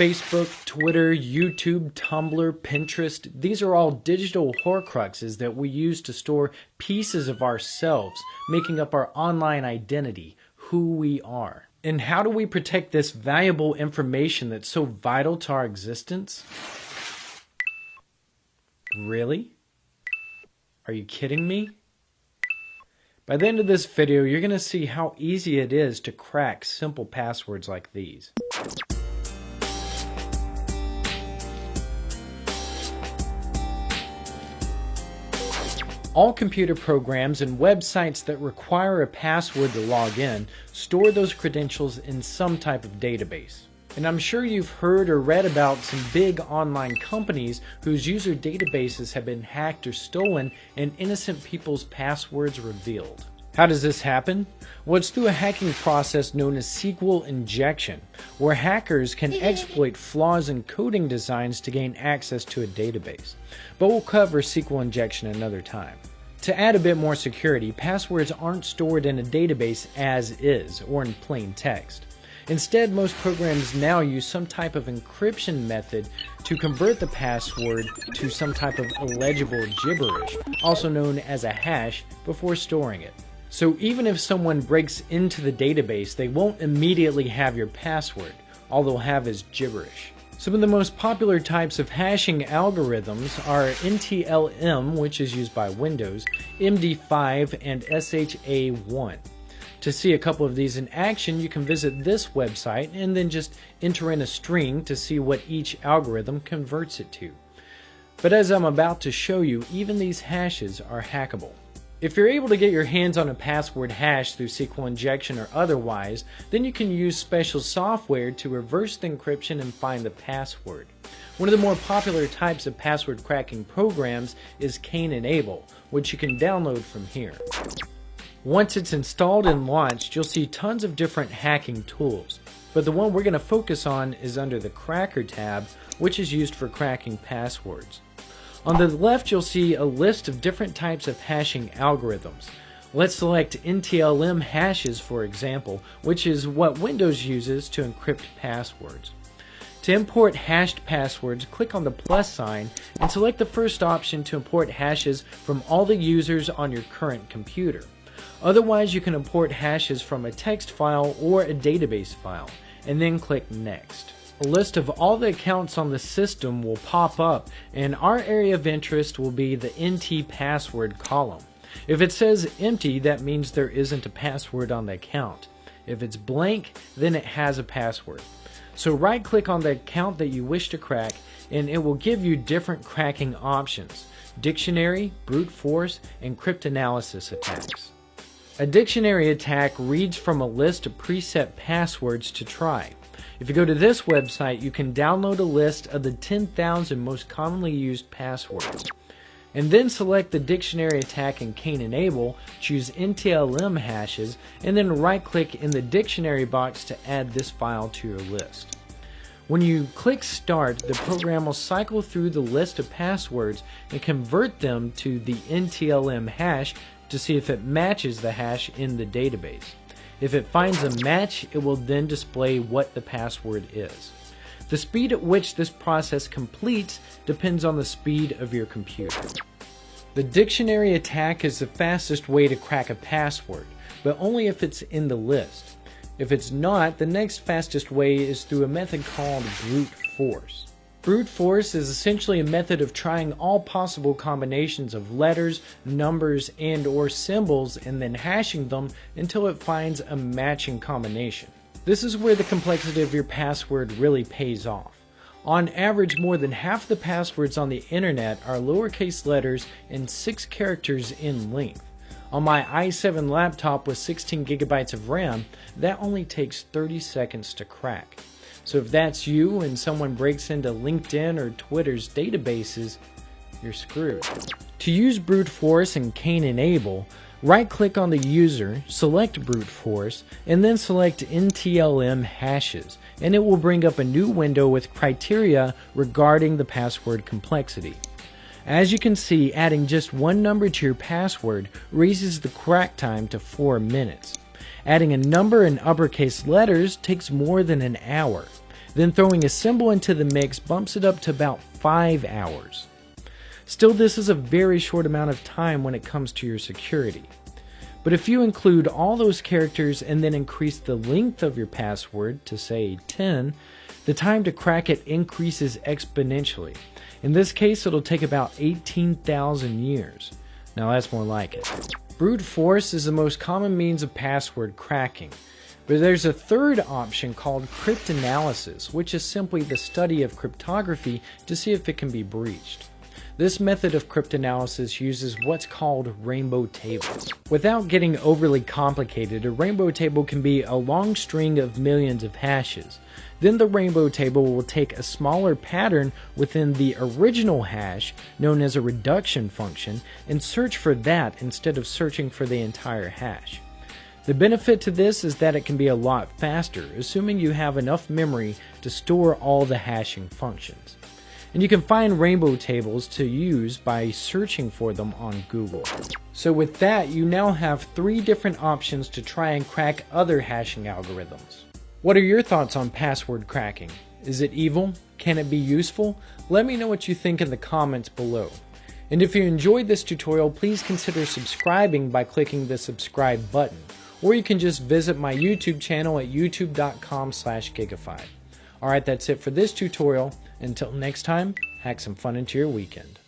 Facebook, Twitter, YouTube, Tumblr, Pinterest, these are all digital horcruxes that we use to store pieces of ourselves, making up our online identity, who we are. And how do we protect this valuable information that's so vital to our existence? Really? Are you kidding me? By the end of this video, you're going to see how easy it is to crack simple passwords like these. All computer programs and websites that require a password to log in store those credentials in some type of database. And I'm sure you've heard or read about some big online companies whose user databases have been hacked or stolen and innocent people's passwords revealed. How does this happen? Well, it's through a hacking process known as SQL injection, where hackers can exploit flaws in coding designs to gain access to a database. But we'll cover SQL injection another time. To add a bit more security, passwords aren't stored in a database as is, or in plain text. Instead, most programs now use some type of encryption method to convert the password to some type of illegible gibberish, also known as a hash, before storing it. So even if someone breaks into the database, they won't immediately have your password. All they'll have is gibberish. Some of the most popular types of hashing algorithms are NTLM, which is used by Windows, MD5, and SHA-1. To see a couple of these in action, you can visit this website and then just enter in a string to see what each algorithm converts it to. But as I'm about to show you, even these hashes are hackable. If you're able to get your hands on a password hash through SQL injection or otherwise, then you can use special software to reverse the encryption and find the password. One of the more popular types of password cracking programs is Cain-Enable, which you can download from here. Once it's installed and launched, you'll see tons of different hacking tools, but the one we're going to focus on is under the Cracker tab, which is used for cracking passwords. On the left, you'll see a list of different types of hashing algorithms. Let's select NTLM hashes, for example, which is what Windows uses to encrypt passwords. To import hashed passwords, click on the plus sign and select the first option to import hashes from all the users on your current computer. Otherwise, you can import hashes from a text file or a database file, and then click Next. A list of all the accounts on the system will pop up, and our area of interest will be the NT password column. If it says empty, that means there isn't a password on the account. If it's blank, then it has a password. So right-click on the account that you wish to crack, and it will give you different cracking options: dictionary, brute force, and cryptanalysis attacks. A dictionary attack reads from a list of preset passwords to try. If you go to this website, you can download a list of the 10,000 most commonly used passwords. And then select the dictionary attack in Cain-Enable, choose NTLM hashes, and then right-click in the dictionary box to add this file to your list. When you click Start, the program will cycle through the list of passwords and convert them to the NTLM hash to see if it matches the hash in the database. If it finds a match, it will then display what the password is. The speed at which this process completes depends on the speed of your computer. The dictionary attack is the fastest way to crack a password, but only if it's in the list. If it's not, the next fastest way is through a method called brute force. Brute force is essentially a method of trying all possible combinations of letters, numbers, and/or symbols and then hashing them until it finds a matching combination. This is where the complexity of your password really pays off. On average, more than half the passwords on the internet are lowercase letters and 6 characters in length. On my i7 laptop with 16 gigabytes of RAM, that only takes 30 seconds to crack. So if that's you and someone breaks into LinkedIn or Twitter's databases, you're screwed. To use brute force in Cain-Enable, right-click on the user, select brute force, and then select NTLM hashes, and it will bring up a new window with criteria regarding the password complexity. As you can see, adding just one number to your password raises the crack time to 4 minutes. Adding a number in uppercase letters takes more than an hour. Then throwing a symbol into the mix bumps it up to about 5 hours. Still, this is a very short amount of time when it comes to your security. But if you include all those characters and then increase the length of your password to say 10, the time to crack it increases exponentially. In this case, it'll take about 18,000 years. Now that's more like it. Brute force is the most common means of password cracking. But there's a third option called cryptanalysis, which is simply the study of cryptography to see if it can be breached. This method of cryptanalysis uses what's called rainbow tables. Without getting overly complicated, a rainbow table can be a long string of millions of hashes. Then the rainbow table will take a smaller pattern within the original hash, known as a reduction function, and search for that instead of searching for the entire hash. The benefit to this is that it can be a lot faster, assuming you have enough memory to store all the hashing functions. And you can find rainbow tables to use by searching for them on Google. So with that, you now have 3 different options to try and crack other hashing algorithms. What are your thoughts on password cracking? Is it evil? Can it be useful? Let me know what you think in the comments below. And if you enjoyed this tutorial, please consider subscribing by clicking the subscribe button. Or you can just visit my YouTube channel at youtube.com/gigafi. Alright, that's it for this tutorial. Until next time, hack some fun into your weekend.